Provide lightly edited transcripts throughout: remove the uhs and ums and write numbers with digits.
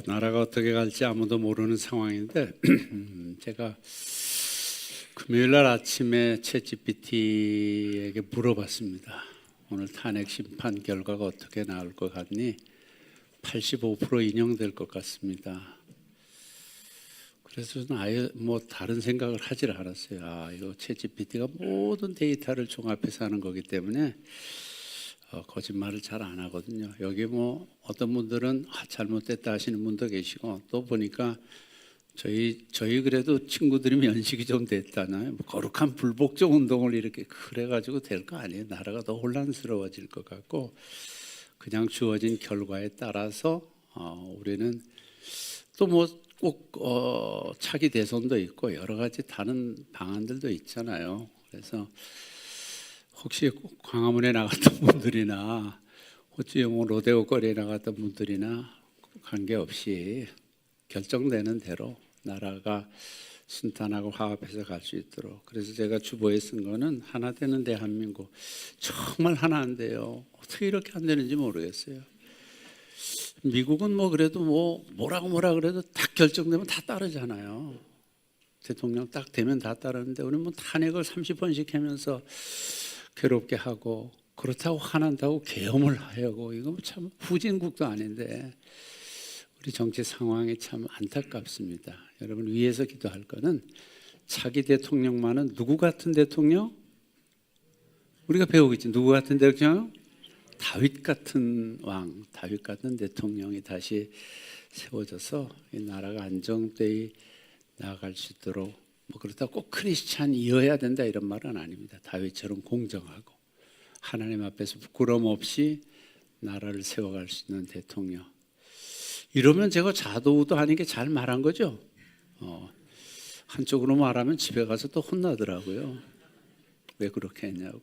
나라가 어떻게 갈지 아무도 모르는 상황인데 제가 금요일 날 아침에 챗GPT에게 물어봤습니다. 오늘 탄핵 심판 결과가 어떻게 나올 것 같니? 85% 인용될 것 같습니다. 그래서 저는 아예 다른 생각을 하질 않았어요. 이거 챗GPT가 모든 데이터를 종합해서 하는 거기 때문에 거짓말을 잘 안 하거든요. 여기 어떤 분들은 잘못됐다 하시는 분도 계시고, 또 보니까 저희 그래도 친구들이 면식이 좀 됐잖아요. 거룩한 불복종 운동을 이렇게 그래가지고 될 거 아니에요. 나라가 더 혼란스러워질 것 같고, 그냥 주어진 결과에 따라서 우리는 또 꼭 차기 대선도 있고 여러 가지 다른 방안들도 있잖아요. 그래서 혹시 광화문에 나갔던 분들이나 호주영호 로데오 거리에 나갔던 분들이나 관계없이 결정되는 대로 나라가 순탄하고 화합해서 갈 수 있도록. 그래서 제가 주보에 쓴 거는 하나 되는 대한민국. 정말 하나 안 돼요. 어떻게 이렇게 안 되는지 모르겠어요. 미국은 그래도 뭐라 그래도 딱 결정되면 다 따르잖아요. 대통령 딱 되면 다 따르는데 우리는 탄핵을 30번씩 하면서 괴롭게 하고, 그렇다고 화난다고 계엄을 하고, 이거 참 후진국도 아닌데 우리 정치 상황이 참 안타깝습니다. 여러분, 위에서 기도할 거는 차기 대통령만은 누구 같은 대통령? 우리가 배우고 있지. 누구 같은 대통령? 다윗 같은 왕, 다윗 같은 대통령이 다시 세워져서 이 나라가 안정되이 나아갈 수 있도록. 그렇다고 꼭 크리스찬이어야 된다 이런 말은 아닙니다. 다윗처럼 공정하고 하나님 앞에서 부끄러움 없이 나라를 세워갈 수 있는 대통령. 이러면 제가 자도우도 아닌 게 잘 말한 거죠. 한쪽으로 말하면 집에 가서 또 혼나더라고요. 왜 그렇게 했냐고.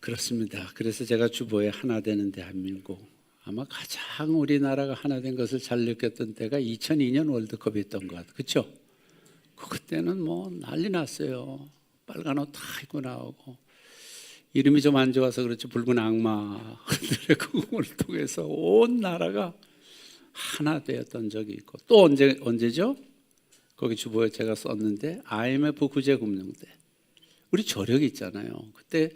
그렇습니다. 그래서 제가 주보에 하나 되는 대한민국, 아마 가장 우리나라가 하나 된 것을 잘 느꼈던 때가 2002년 월드컵이었던 것 같아요. 그렇죠? 그때는 난리 났어요. 빨간 옷 다 입고 나오고, 이름이 좀 안 좋아서 그렇지 붉은 악마들의 그걸 통해서 온 나라가 하나 되었던 적이 있고, 또 언제죠? 거기 주보에 제가 썼는데 IMF 구제금융 때 우리 저력이 있잖아요. 그때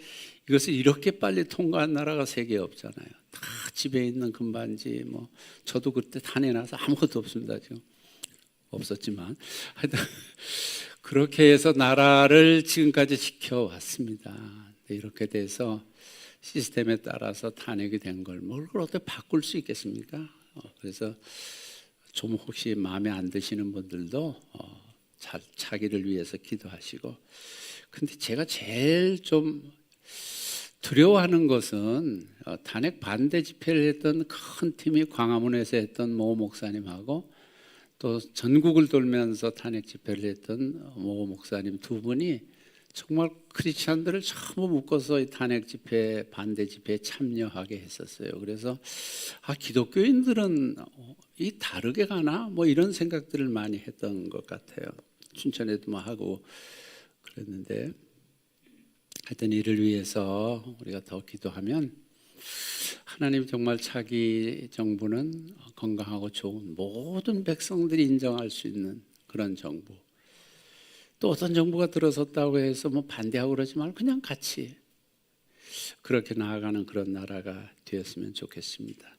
이것을 이렇게 빨리 통과한 나라가 세계에 없잖아요. 다 집에 있는 금반지, 저도 그때 탄핵나서 아무것도 없습니다. 지금 없었지만 하여튼 그렇게 해서 나라를 지금까지 지켜왔습니다. 이렇게 돼서 시스템에 따라서 탄핵이 된 걸 뭘 어떻게 바꿀 수 있겠습니까? 그래서 좀 혹시 마음에 안 드시는 분들도 차기를 위해서 기도하시고. 근데 제가 제일 좀 두려워하는 것은 탄핵 반대 집회를 했던 큰 팀이 광화문에서 했던 모 목사님하고, 또 전국을 돌면서 탄핵 집회를 했던 모 목사님 두 분이 정말 크리스찬들을 전부 묶어서 이 탄핵 집회, 반대 집회에 참여하게 했었어요. 그래서 기독교인들은 이 다르게 가나? 이런 생각들을 많이 했던 것 같아요. 춘천에도 하고 그랬는데, 하여튼 이를 위해서 우리가 더 기도하면 하나님 정말 차기 정부는 건강하고 좋은 모든 백성들이 인정할 수 있는 그런 정부, 또 어떤 정부가 들어섰다고 해서 반대하고 그러지 말고 그냥 같이 그렇게 나아가는 그런 나라가 되었으면 좋겠습니다.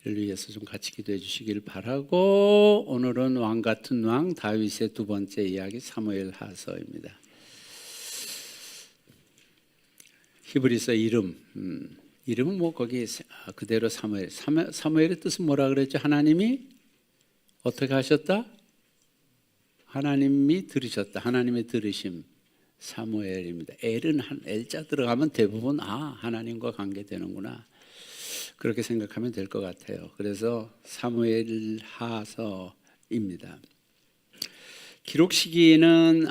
이를 위해서 좀 같이 기도해 주시길 바라고, 오늘은 왕 같은 왕 다윗의 두 번째 이야기 사무엘하서입니다. 히브리서 이름은 거기 그대로 사무엘의 뜻은 뭐라 그랬죠? 하나님이 어떻게 하셨다? 하나님이 들으셨다. 하나님의 들으심, 사무엘입니다. L자 들어가면 대부분 하나님과 관계되는구나, 그렇게 생각하면 될 것 같아요. 그래서 사무엘하서입니다. 기록 시기는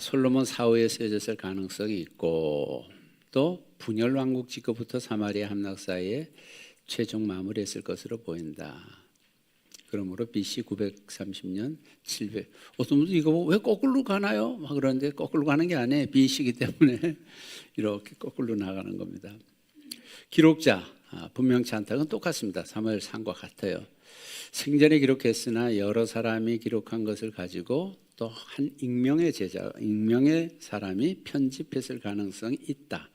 솔로몬 사후에 쓰여졌을 가능성이 있고, 또 분열 왕국 집권부터 사마리아 함락 사이에 최종 마무리했을 것으로 보인다. 그러므로 BC 930년 700. 어떤 분들 이거 왜 거꾸로 가나요? 그러는데 거꾸로 가는 게 아니에요. BC이기 때문에 이렇게 거꾸로 나가는 겁니다. 기록자 분명치 않다는 건 똑같습니다. 사무엘상과 같아요. 생전에 기록했으나 여러 사람이 기록한 것을 가지고 또 한 익명의 사람이 편집했을 가능성이 있다.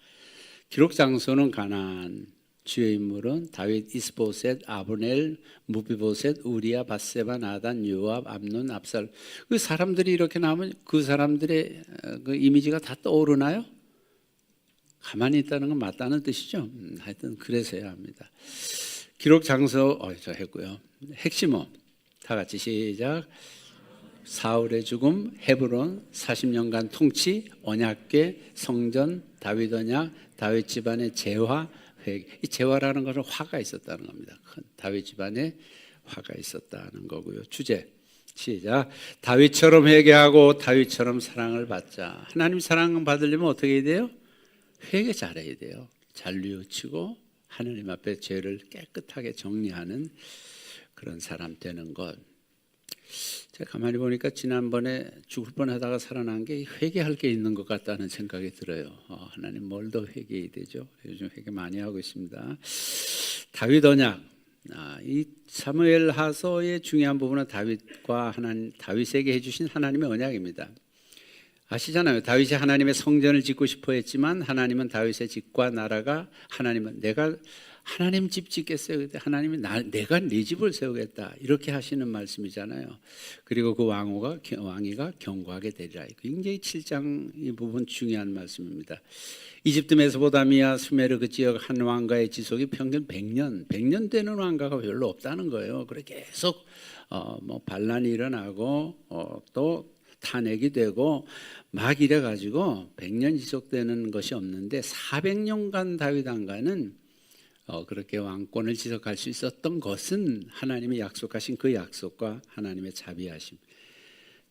기록 장소는 가나안, 주요 인물은 다윗, 이스보셋, 아브넬, 무비보셋, 우리야, 바세바, 나단, 요압, 암논, 압살. 그 사람들이 이렇게 나오면 그 사람들의 그 이미지가 다 떠오르나요? 가만히 있다는 건 맞다는 뜻이죠. 하여튼 그래서야 합니다. 기록 장소 저 했고요. 핵심어 다 같이 시작. 사울의 죽음, 헤브론, 40년간 통치, 언약궤, 성전, 다윗 언약, 다윗 집안의 재화, 회개. 이 재화라는 것은 화가 있었다는 겁니다. 큰 다윗 집안에 화가 있었다는 거고요. 주제 시작. 다윗처럼 회개하고 다윗처럼 사랑을 받자. 하나님 사랑 받으려면 어떻게 해야 돼요? 회개 잘해야 돼요. 잘 뉘우치고 하나님 앞에 죄를 깨끗하게 정리하는 그런 사람 되는 것. 제가 가만히 보니까 지난번에 죽을 뻔하다가 살아난 게 회개할 게 있는 것 같다는 생각이 들어요. 하나님 뭘 더 회개해야 되죠? 요즘 회개 많이 하고 있습니다. 다윗 언약. 이 사무엘하서의 중요한 부분은 다윗에게 해주신 하나님의 언약입니다. 아시잖아요. 다윗이 하나님의 성전을 짓고 싶어 했지만 하나님은 다윗의 집과 나라가 내가 하나님 집 짓겠어요. 그때 하나님이 내가 네 집을 세우겠다 이렇게 하시는 말씀이잖아요. 그리고 그 왕위가 견고하게 되리라. 굉장히 7장 이 부분 중요한 말씀입니다. 이집트 메소포타미아 수메르 그 지역 한 왕가의 지속이 평균 100년 되는 왕가가 별로 없다는 거예요. 그래 계속 반란이 일어나고 또 탄핵이 되고 막 이래 가지고 100년 지속되는 것이 없는데 400년간 다윗 왕가는 그렇게 왕권을 지속할 수 있었던 것은 하나님이 약속하신 그 약속과 하나님의 자비하심.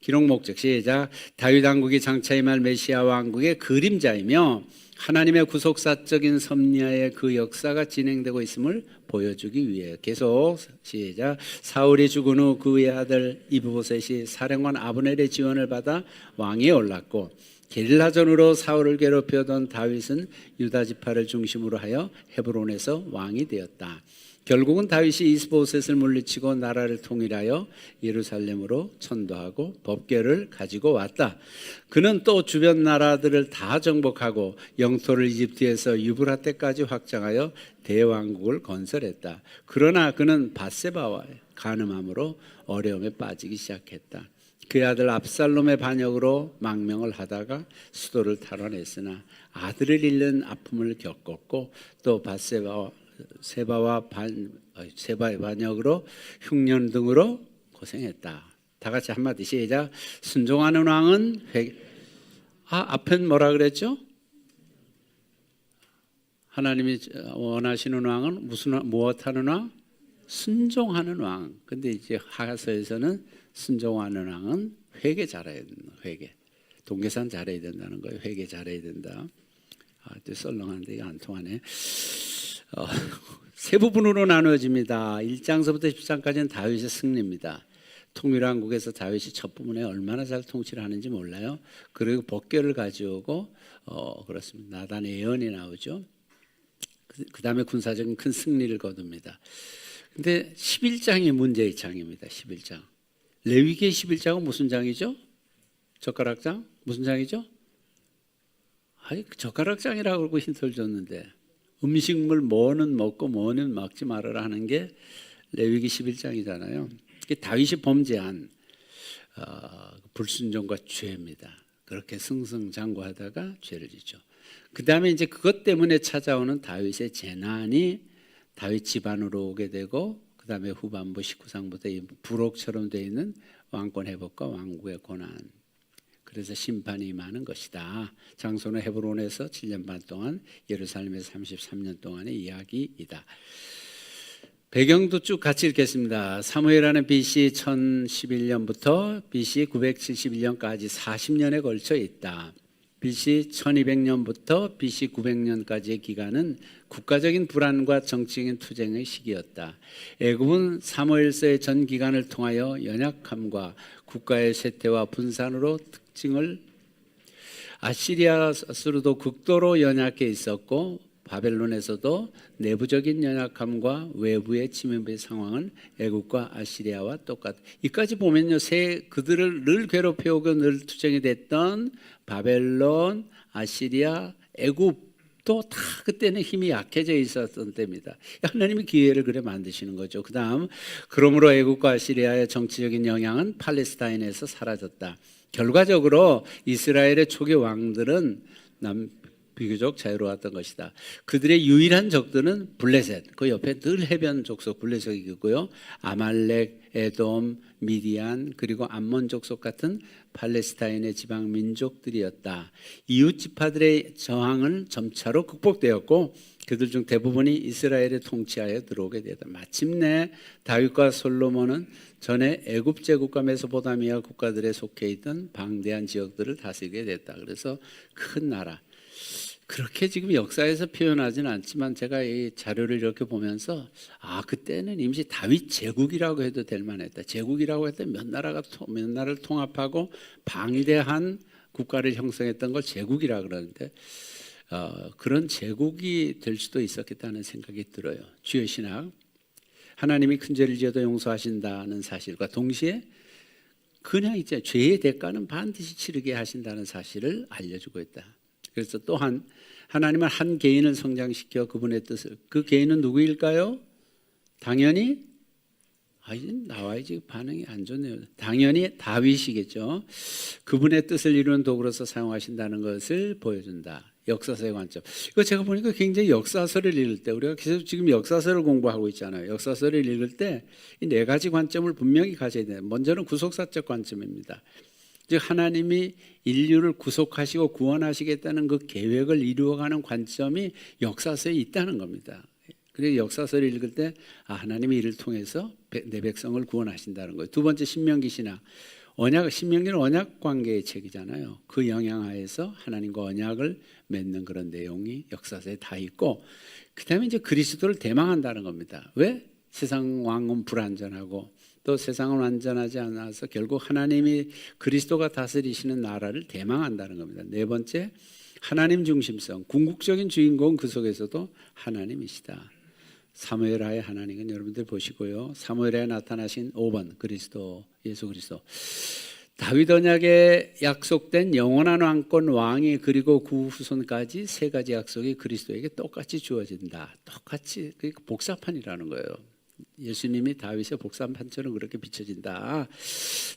기록 목적 시작. 다윗 왕국이 장차 임할 메시아 왕국의 그림자이며 하나님의 구속사적인 섭리하에 그 역사가 진행되고 있음을 보여주기 위해. 계속 시작. 사울이 죽은 후 그의 아들 이브보셋이 사령관 아브넬의 지원을 받아 왕위에 올랐고 게릴라전으로 사울을 괴롭히던 다윗은 유다 지파를 중심으로 하여 헤브론에서 왕이 되었다. 결국은 다윗이 이스보셋을 물리치고 나라를 통일하여 예루살렘으로 천도하고 법궤를 가지고 왔다. 그는 또 주변 나라들을 다 정복하고 영토를 이집트에서 유브라테까지 확장하여 대왕국을 건설했다. 그러나 그는 밧세바와 간음함으로 어려움에 빠지기 시작했다. 그의 아들 압살롬의 반역으로 망명을 하다가 수도를 탈환했으나 아들을 잃는 아픔을 겪었고 또 세바의 반역으로 흉년 등으로 고생했다. 다 같이 한마디 시작. 순종하는 왕은 앞엔 뭐라 그랬죠? 하나님이 원하시는 왕은 무엇하는 왕? 순종하는 왕. 근데 이제 하가서에서는 순종하는 왕은 회개 잘해야 된다. 회개. 동계산 잘해야 된다는 거예요. 회개 잘해야 된다. 또 썰렁한데 이게 안 통하네. 세 부분으로 나누어집니다. 1장서부터 10장까지는 다윗의 승리입니다. 통일왕국에서 다윗이 첫 부분에 얼마나 잘 통치를 하는지 몰라요. 그리고 법궤를 가져오고 그렇습니다. 나단의 예언이 나오죠. 그 다음에 군사적인 큰 승리를 거둡니다. 근데 11장이 문제의 장입니다. 11장. 레위기 11장은 무슨 장이죠? 젓가락장? 무슨 장이죠? 젓가락장이라고 그러고 힌트를 줬는데 음식물 뭐는 먹고 뭐는 먹지 말아라 하는 게 레위기 11장이잖아요. 다윗이 범죄한 불순종과 죄입니다. 그렇게 승승장구하다가 죄를 짓죠. 그 다음에 이제 그것 때문에 찾아오는 다윗의 재난이 다윗 집안으로 오게 되고 그 다음에 후반부 19장부터 이 부록처럼 되어 있는 왕권 회복과 왕국의 고난. 그래서 심판이 임하는 것이다. 장소는 헤브론에서 7년 반 동안, 예루살렘에서 33년 동안의 이야기이다. 배경도 쭉 같이 읽겠습니다. 사무엘하는 BC 1011년부터 BC 971년까지 40년에 걸쳐 있다. BC 1200년부터 BC 900년까지의 기간은 국가적인 불안과 정치적인 투쟁의 시기였다. 애굽은 사무엘서의 전 기간을 통하여 연약함과 국가의 쇠퇴와 분산으로 특징을 아시리아스로도 극도로 연약해 있었고 바벨론에서도 내부적인 연약함과 외부의 침입의 상황은 애국과 아시리아와 똑같. 이까지 보면요, 그들을 늘 괴롭혀오고 늘 투쟁이 됐던 바벨론, 아시리아, 애굽도 다 그때는 힘이 약해져 있었던 때입니다. 하나님이 기회를 그래 만드시는 거죠. 그다음 그러므로 애국과 아시리아의 정치적인 영향은 팔레스타인에서 사라졌다. 결과적으로 이스라엘의 초기 왕들은 비교적 자유로웠던 것이다. 그들의 유일한 적들은 블레셋, 그 옆에 늘 해변 족속 블레셋이 있고요. 아말렉, 에돔, 미디안, 그리고 암몬 족속 같은 팔레스타인의 지방 민족들이었다. 이웃 지파들의 저항은 점차로 극복되었고 그들 중 대부분이 이스라엘의 통치하에 들어오게 되었다. 마침내 다윗과 솔로몬은 전에 애굽 제국과 메소포타미아 국가들에 속해 있던 방대한 지역들을 다스리게 됐다. 그래서 큰 나라. 그렇게 지금 역사에서 표현하지는 않지만 제가 이 자료를 이렇게 보면서 그때는 임시 다윗 제국이라고 해도 될 만했다. 제국이라고 했을 때 몇 나라를 통합하고 방대한 국가를 형성했던 걸 제국이라 그러는데 그런 제국이 될 수도 있었겠다는 생각이 들어요. 주의 신학, 하나님이 큰 죄를 지어도 용서하신다는 사실과 동시에 그냥 이제 죄의 대가는 반드시 치르게 하신다는 사실을 알려주고 있다. 그래서 또한 하나님은 한 개인을 성장시켜 그분의 뜻을, 그 개인은 누구일까요? 당연히 나와야지 반응이 안 좋네요. 당연히 다윗이겠죠. 그분의 뜻을 이루는 도구로서 사용하신다는 것을 보여준다. 역사서의 관점. 이거 제가 보니까 굉장히 역사서를 읽을 때, 우리가 계속 지금 역사서를 공부하고 있잖아요. 역사서를 읽을 때 이 네 가지 관점을 분명히 가져야 돼요. 먼저는 구속사적 관점입니다. 즉 하나님이 인류를 구속하시고 구원하시겠다는 그 계획을 이루어가는 관점이 역사서에 있다는 겁니다. 그래서 역사서를 읽을 때 하나님이 이를 통해서 내 백성을 구원하신다는 거예요. 두 번째 신명기 신학. 신명기는 언약 관계의 책이잖아요. 그 영향하에서 하나님과 언약을 맺는 그런 내용이 역사서에 다 있고, 그다음에 이제 그리스도를 대망한다는 겁니다. 왜? 세상 왕은 불완전하고 또 세상은 완전하지 않아서 결국 하나님이 그리스도가 다스리시는 나라를 대망한다는 겁니다. 네 번째, 하나님 중심성. 궁극적인 주인공은 그 속에서도 하나님이시다. 사무엘하의 하나님은 여러분들 보시고요. 사무엘하에 나타나신 5번 그리스도, 예수 그리스도. 다윗 언약에 약속된 영원한 왕권 왕이 그리고 그 후손까지 세 가지 약속이 그리스도에게 똑같이 주어진다. 똑같이, 그러니까 복사판이라는 거예요. 예수님이 다윗의 복사판처럼 그렇게 비춰진다.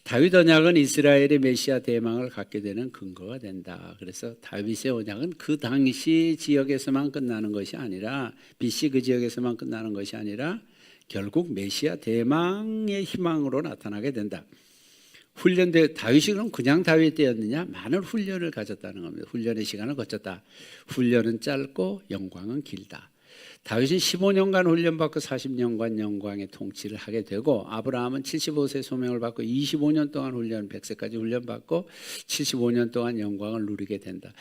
다윗 언약은 이스라엘의 메시아 대망을 갖게 되는 근거가 된다. 그래서 다윗의 언약은 그 당시 지역에서만 끝나는 것이 아니라, BC 그 지역에서만 끝나는 것이 아니라 결국 메시아 대망의 희망으로 나타나게 된다. 다윗이 그럼 그냥 다윗 때였느냐? 많은 훈련을 가졌다는 겁니다. 훈련의 시간을 거쳤다. 훈련은 짧고 영광은 길다. 다윗은 15년간 훈련받고 40년간 영광의 통치를 하게 되고, 아브라함은 75세 소명을 받고 25년 동안 100세까지 훈련받고 75년 동안 영광을 누리게 된다.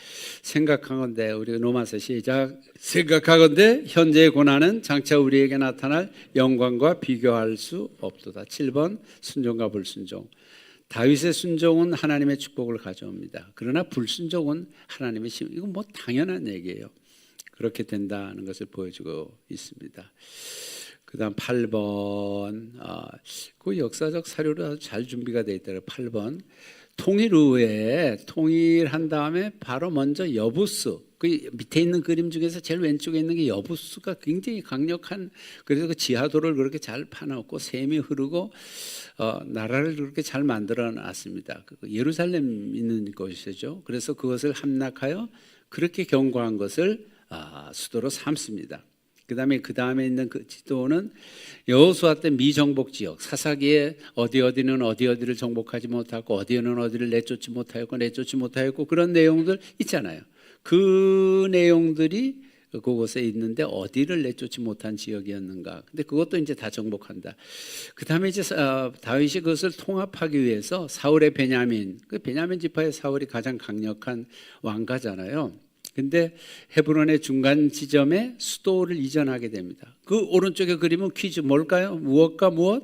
생각하건대, 우리가 로마서 시작. 생각하건대 현재의 고난은 장차 우리에게 나타날 영광과 비교할 수 없도다. 7번 순종과 불순종. 다윗의 순종은 하나님의 축복을 가져옵니다. 그러나 불순종은 하나님의 이건 뭐 당연한 얘기예요. 그렇게 된다는 것을 보여주고 있습니다. 그 다음 8번, 그 역사적 사료로 아주 잘 준비가 되어 있더라고요. 8번, 통일 후에 통일한 다음에 바로 먼저 여부스, 그 밑에 있는 그림 중에서 제일 왼쪽에 있는 게 여부스가 굉장히 강력한, 그래서 그 지하도를 그렇게 잘 파놓고 샘이 흐르고 나라를 그렇게 잘 만들어 놨습니다. 예루살렘 있는 곳이죠. 그래서 그것을 함락하여 그렇게 견고한 것을 수도로 삼습니다. 그 다음에 있는 그 지도는 여호수아 때 미정복 지역, 사사기에 어디는 어디를 정복하지 못하고 어디는 어디를 내쫓지 못하였고 그런 내용들 있잖아요. 그 내용들이 그곳에 있는데 어디를 내쫓지 못한 지역이었는가. 근데 그것도 이제 다 정복한다. 그 다음에 이제 다윗이 그것을 통합하기 위해서 사울의 그 베냐민 지파의 사울이 가장 강력한 왕가잖아요. 근데 헤브론의 중간 지점에 수도를 이전하게 됩니다. 그 오른쪽에 그림은 퀴즈 뭘까요? 무엇과 무엇?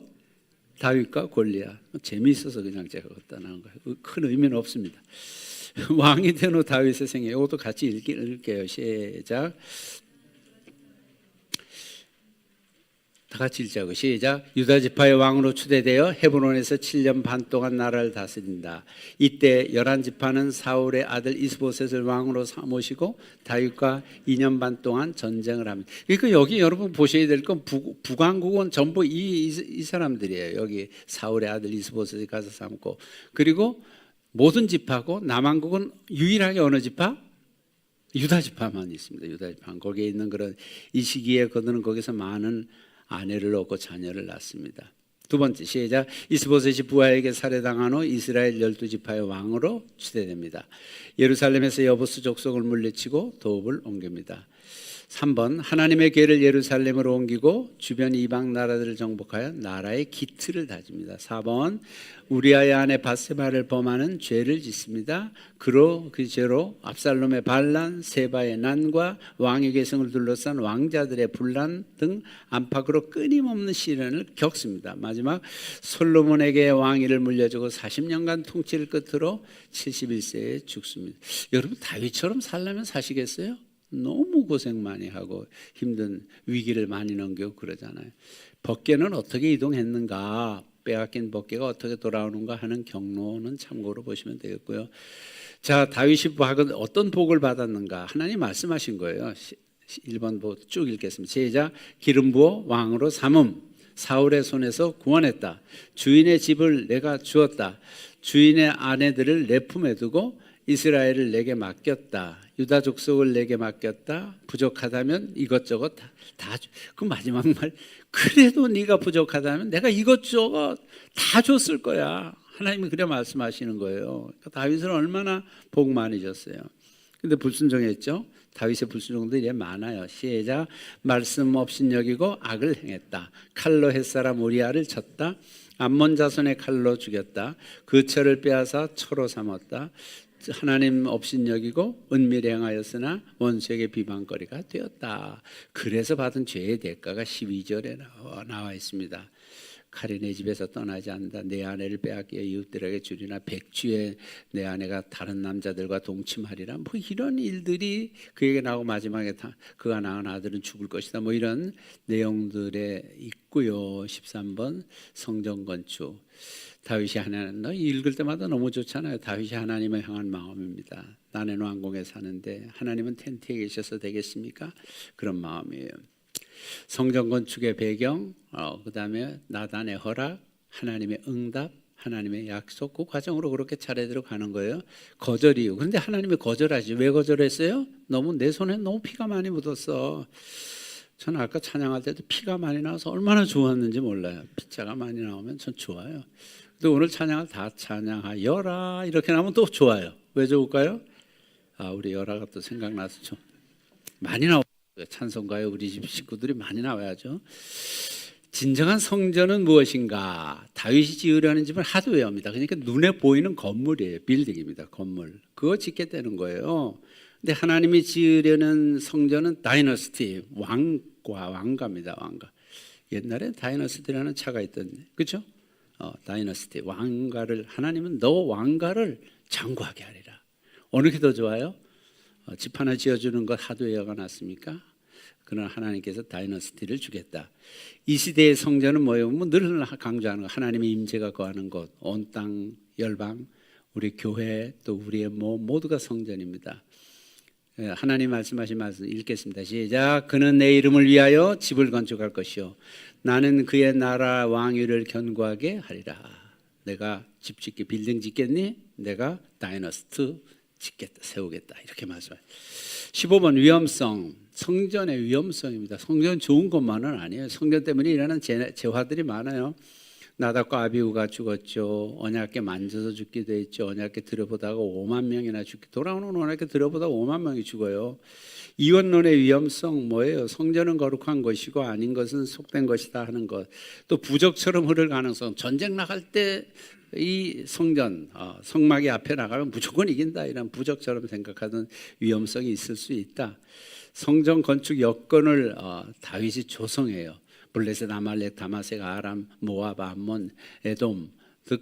다윗과 골리앗. 재미있어서 그냥 제가 갖다 놓은 거예요. 큰 의미는 없습니다. 왕이 된 후 다윗의 생애. 이것도 같이 읽을게요. 시작. 다 같이 읽자고 시작. 유다 지파의 왕으로 추대되어 헤브론에서 7년 반 동안 나라를 다스린다. 이때 11지파는 사울의 아들 이스보셋을 왕으로 모시고 다윗과 2년 반 동안 전쟁을 합니다. 그러니까 여기 여러분 보셔야 될 건 북왕국은 전부 이 사람들이에요. 여기 사울의 아들 이스보셋이 가서 삼고, 그리고 모든 지파고 남왕국은 유일하게 어느 지파? 유다 지파만 있습니다. 유다 지파. 거기에 있는 그런 이 시기에 그들은 거기서 많은 아내를 얻고 자녀를 낳습니다. 두 번째 시작. 이스보셋이 부하에게 살해당한 후 이스라엘 12지파의 왕으로 추대됩니다. 예루살렘에서 여부스 족속을 물리치고 도읍을 옮깁니다. 3번 하나님의 궤를 예루살렘으로 옮기고 주변 이방 나라들을 정복하여 나라의 기틀을 다집니다. 4번 우리아의 아내 바세바를 범하는 죄를 짓습니다. 그 죄로 압살롬의 반란, 세바의 난과 왕의 계승을 둘러싼 왕자들의 분란 등 안팎으로 끊임없는 시련을 겪습니다. 마지막 솔로몬에게 왕위를 물려주고 40년간 통치를 끝으로 71세에 죽습니다. 여러분 다윗처럼 살려면 사시겠어요? 너무 고생 많이 하고 힘든 위기를 많이 넘기고 그러잖아요. 법궤는 어떻게 이동했는가, 빼앗긴 법궤가 어떻게 돌아오는가 하는 경로는 참고로 보시면 되겠고요. 자, 다윗이 어떤 복을 받았는가? 하나님 말씀하신 거예요. 1번 쭉 읽겠습니다. 시작. 기름 부어 왕으로 삼음, 사울의 손에서 구원했다. 주인의 집을 내가 주었다. 주인의 아내들을 내 품에 두고 이스라엘을 내게 맡겼다. 유다 족속을 내게 맡겼다. 부족하다면 이것저것 다 그 마지막 말, 그래도 네가 부족하다면 내가 이것저것 다 줬을 거야. 하나님이 그래 말씀하시는 거예요. 그러니까 다윗은 얼마나 복 많이 줬어요. 근데 불순종했죠. 다윗의 불순종들이 많아요. 시작. 말씀 없인 여기고 악을 행했다. 칼로 햇사람 우리아를 쳤다. 암몬 자손의 칼로 죽였다. 그 철을 빼앗아 처로 삼았다. 하나님 없인 여기고 은밀히 행하였으나 원수에게 비방거리가 되었다. 그래서 받은 죄의 대가가 12절에 나와 있습니다. 칼이 내 집에서 떠나지 않는다. 내 아내를 빼앗겨 이웃들에게 주리나 백주에 내 아내가 다른 남자들과 동침하리라. 뭐 이런 일들이 그에게 나오고 마지막에 그가 낳은 아들은 죽을 것이다. 뭐 이런 내용들에 있고요. 13번 성전 건축. 다윗이 하나님, 너 읽을 때마다 너무 좋잖아요. 다윗이 하나님을 향한 마음입니다. 나는 왕궁에 사는데 하나님은 텐트에 계셔서 되겠습니까? 그런 마음이에요. 성전 건축의 배경, 그 다음에 나단의 허락, 하나님의 응답, 하나님의 약속, 그 과정으로 그렇게 차례대로 가는 거예요. 거절이요. 그런데 하나님이 거절하지. 왜 거절했어요? 너무 내 손에 너무 피가 많이 묻었어. 저는 아까 찬양할 때도 피가 많이 나와서 얼마나 좋았는지 몰라요. 피자가 많이 나오면 전 좋아요. 근데 오늘 찬양을 다 찬양하여라 이렇게 나오면 또 좋아요. 왜 좋을까요? 우리 여라가 또 생각나서 좀 많이 나오고 찬송가에 우리 집 식구들이 많이 나와야죠. 진정한 성전은 무엇인가? 다윗이 지으려는 집을 하도 외웁니다. 그러니까 눈에 보이는 건물이에요. 빌딩입니다. 건물. 그거 짓게 되는 거예요. 근데 하나님이 지으려는 성전은 다이너스티, 왕가입니다. 왕가. 옛날에 다이너스티라는 차가 있던데, 그렇죠? 다이너스티, 왕가를, 하나님은 너 왕가를 장구하게 하리라. 어느 게 더 좋아요? 집 하나 지어주는 것 하도 외워가 났습니까? 그러나 하나님께서 다이너스티를 주겠다. 이 시대의 성전은 뭐예요? 늘 강조하는 것, 하나님의 임재가 거하는 곳, 온 땅 열방, 우리 교회 또 우리의 모두가 성전입니다. 하나님 말씀하신 말씀 읽겠습니다. 시작. 그는 내 이름을 위하여 집을 건축할 것이요 나는 그의 나라 왕위를 견고하게 하리라. 내가 집 짓기 빌딩 짓겠니? 내가 다이너스트 짓겠다, 세우겠다. 이렇게 말씀해요. 15번 위험성. 성전의 위험성입니다. 성전 좋은 것만은 아니에요. 성전 때문에 일어나는 재화들이 많아요. 나답과 아비후가 죽었죠. 언약궤 만져서 죽기도 했죠. 언약궤 들여보다가 5만 명이나 돌아오는 언약궤 들여보다가 5만 명이 죽어요. 이원론의 위험성 뭐예요? 성전은 거룩한 것이고 아닌 것은 속된 것이다 하는 것. 또 부적처럼 흐를 가능성. 전쟁 나갈 때 이 성전, 성막이 앞에 나가면 무조건 이긴다 이런 부적처럼 생각하는 위험성이 있을 수 있다. 성전 건축 여건을 다윗이 조성해요. 블레셋, 아말렉, 다마색, 아람, 모압, 암몬, 에돔,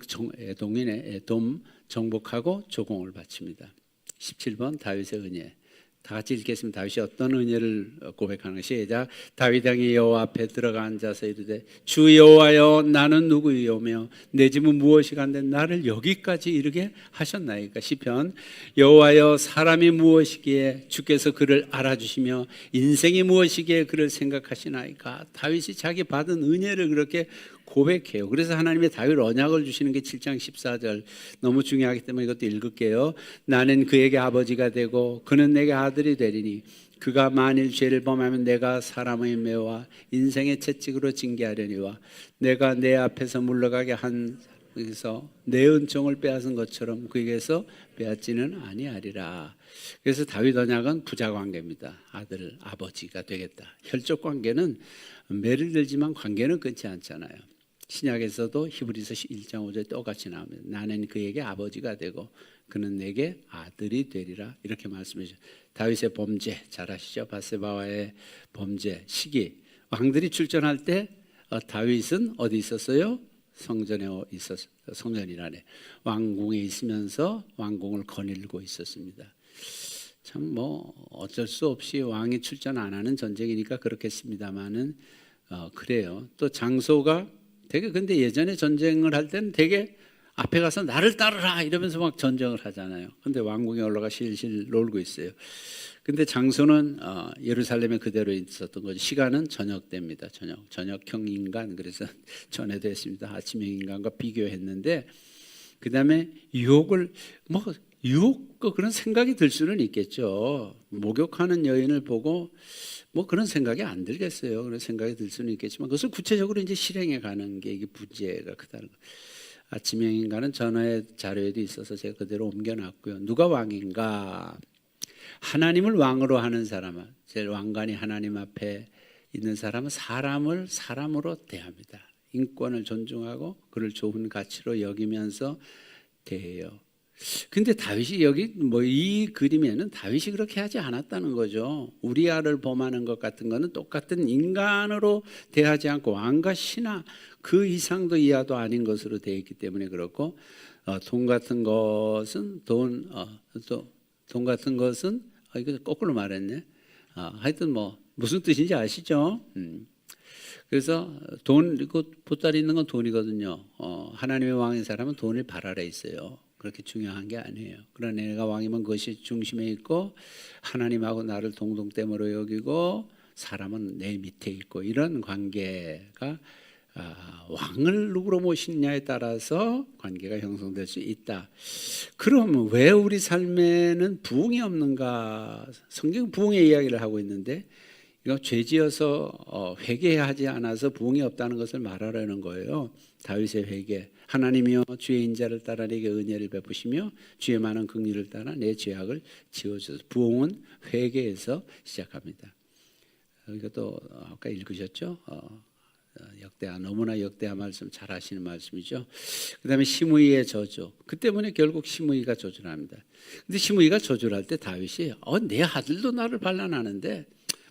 즉 에돔이네, 에돔 정복하고 조공을 바칩니다. 17번 다윗의 은혜. 다 같이 읽겠습니다. 다윗이 어떤 은혜를 고백하는 시작. 다윗 왕이 여호와 앞에 들어가 앉아서 이르되 주 여호와여 나는 누구이오며 내 집은 무엇이간데 나를 여기까지 이르게 하셨나이까. 시편 여호와여 사람이 무엇이기에 주께서 그를 알아주시며 인생이 무엇이기에 그를 생각하시나이까. 다윗이 자기 받은 은혜를 그렇게 고백해요. 그래서 하나님의 다윗 언약을 주시는 게 7장 14절 너무 중요하기 때문에 이것도 읽을게요. 나는 그에게 아버지가 되고 그는 내게 아들이 되리니 그가 만일 죄를 범하면 내가 사람의 매와 인생의 채찍으로 징계하려니와 내가 내 앞에서 물러가게 한 그래서 내 은총을 빼앗은 것처럼 그에게서 빼앗지는 아니하리라. 그래서 다윗 언약은 부자 관계입니다. 아들 아버지가 되겠다. 혈족 관계는 매를 들지만 관계는 끊지 않잖아요. 신약에서도 히브리서 1장 5절에 똑같이 나옵니다. 나는 그에게 아버지가 되고 그는 내게 아들이 되리라. 이렇게 말씀해 주죠. 다윗의 범죄 잘 아시죠? 바세바와의 범죄 시기. 왕들이 출전할 때 다윗은 어디 있었어요? 성전에 있었어요. 성전이라네. 왕궁에 있으면서 왕궁을 거닐고 있었습니다. 참 뭐 어쩔 수 없이 왕이 출전 안 하는 전쟁이니까 그렇겠습니다만은 그래요. 또 장소가 되게 근데 예전에 전쟁을 할 때는 되게 앞에 가서 나를 따르라 이러면서 막 전쟁을 하잖아요. 근데 왕궁에 올라가 실실 놀고 있어요. 근데 장소는 예루살렘에 그대로 있었던 거죠. 시간은 저녁 때입니다. 저녁형 인간. 그래서 전에도 했습니다. 아침형 인간과 비교했는데 그다음에 유혹 그런 생각이 들 수는 있겠죠. 목욕하는 여인을 보고 뭐 그런 생각이 안 들겠어요. 그런 생각이 들 수는 있겠지만 그것을 구체적으로 이제 실행해 가는 게 이게 문제가 크다는 거예요. 아침형 인간은 전화의 자료에도 있어서 제가 그대로 옮겨놨고요. 누가 왕인가? 하나님을 왕으로 하는 사람은 제일 왕관이 하나님 앞에 있는 사람은 사람을 사람으로 대합니다. 인권을 존중하고 그를 좋은 가치로 여기면서 대해요. 근데 다윗이 여기 뭐 이 그림에는 다윗이 그렇게 하지 않았다는 거죠. 우리아를 범하는 것 같은 거는 똑같은 인간으로 대하지 않고 왕과 신하 그 이상도 이하도 아닌 것으로 되어 있기 때문에 그렇고 돈 같은 것은 돈 같은 것은 이거 거꾸로 말했네. 하여튼 뭐 무슨 뜻인지 아시죠? 그래서 돈 그 보따리 있는 건 돈이거든요. 하나님의 왕인 사람은 돈을 발 아래 있어요. 그렇게 중요한 게 아니에요. 그러나 내가 왕이면 그것이 중심에 있고 하나님하고 나를 동등됨으로 여기고 사람은 내 밑에 있고 이런 관계가 왕을 누구로 모시느냐에 따라서 관계가 형성될 수 있다. 그럼 왜 우리 삶에는 부흥이 없는가? 성경은 부흥의 이야기를 하고 있는데 이거 죄지어서 회개하지 않아서 부흥이 없다는 것을 말하려는 거예요. 다윗의 회개. 하나님이여 주의 인자를 따라 내게 은혜를 베푸시며 주의 많은 긍휼을 따라 내 죄악을 지워주소서. 부흥은 회개에서 시작합니다. 이것도 아까 읽으셨죠? 역대하 너무나 역대하 말씀 잘 아시는 말씀이죠. 그다음에 시므이의 저주. 그 때문에 결국 시므이가 저주를 합니다. 근데 시므이가 저주를 할 때 다윗이 내 아들도 나를 반란하는데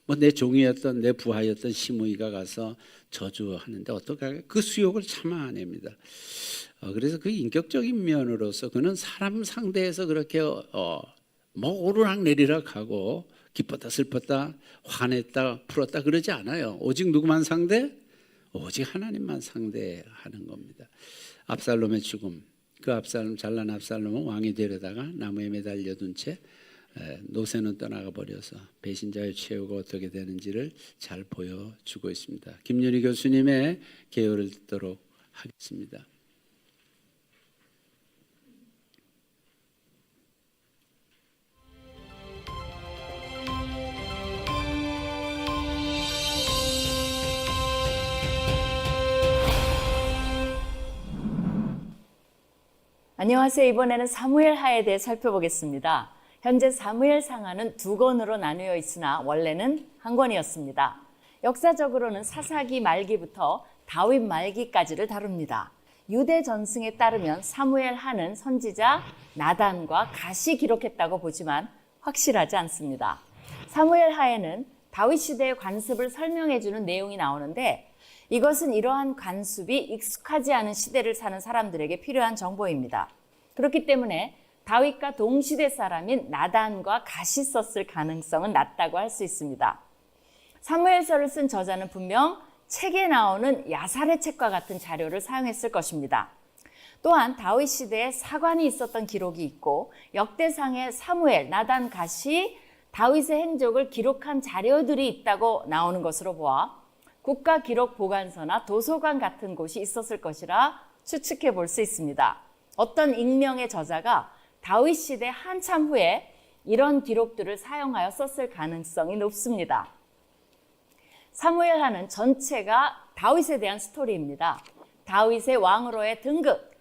뭐 내 종이었던 내 부하였던 시므이가 가서 저주하는데 어떡하게 그 수욕을 참아냅니다. 그래서 그 인격적인 면으로서 그는 사람 상대에서 그렇게 뭐 오르락 내리락 하고 기뻤다 슬펐다 화냈다 풀었다 그러지 않아요. 오직 누구만 상대? 오직 하나님만 상대하는 겁니다. 압살롬의 죽음. 그 잘난 압살롬은 왕이 되려다가 나무에 매달려둔 채 노새는 떠나가 버려서 배신자의 최후가 어떻게 되는지를 잘 보여주고 있습니다. 김윤희 교수님의 개요를 듣도록 하겠습니다. 안녕하세요. 이번에는 사무엘하에 대해 살펴보겠습니다. 현재 사무엘상하는 2권으로 나누어 있으나 원래는 한 권이었습니다. 역사적으로는 사사기 말기부터 다윗 말기까지를 다룹니다. 유대 전승에 따르면 사무엘하는 선지자 나단과 갓이 기록했다고 보지만 확실하지 않습니다. 사무엘하에는 다윗 시대의 관습을 설명해주는 내용이 나오는데 이것은 이러한 관습이 익숙하지 않은 시대를 사는 사람들에게 필요한 정보입니다. 그렇기 때문에 다윗과 동시대 사람인 나단과 같이 썼을 가능성은 낮다고 할 수 있습니다. 사무엘서를 쓴 저자는 분명 책에 나오는 야살의 책과 같은 자료를 사용했을 것입니다. 또한 다윗 시대에 사관이 있었던 기록이 있고 역대상의 사무엘, 나단, 갓이 다윗의 행적을 기록한 자료들이 있다고 나오는 것으로 보아 국가기록보관소나 도서관 같은 곳이 있었을 것이라 추측해 볼 수 있습니다. 어떤 익명의 저자가 다윗 시대 한참 후에 이런 기록들을 사용하여 썼을 가능성이 높습니다. 사무엘하는 전체가 다윗에 대한 스토리입니다. 다윗의 왕으로의 등극,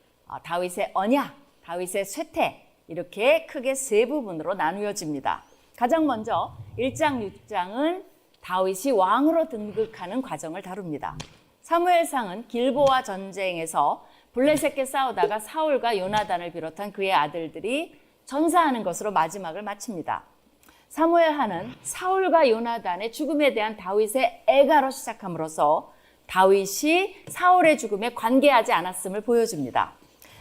다윗의 언약, 다윗의 쇠퇴 이렇게 크게 세 부분으로 나누어집니다. 가장 먼저 1장, 6장은 다윗이 왕으로 등극하는 과정을 다룹니다. 사무엘상은 길보아 전쟁에서 블레셋과 싸우다가 사울과 요나단을 비롯한 그의 아들들이 전사하는 것으로 마지막을 마칩니다. 사무엘하는 사울과 요나단의 죽음에 대한 다윗의 애가로 시작함으로써 다윗이 사울의 죽음에 관계하지 않았음을 보여줍니다.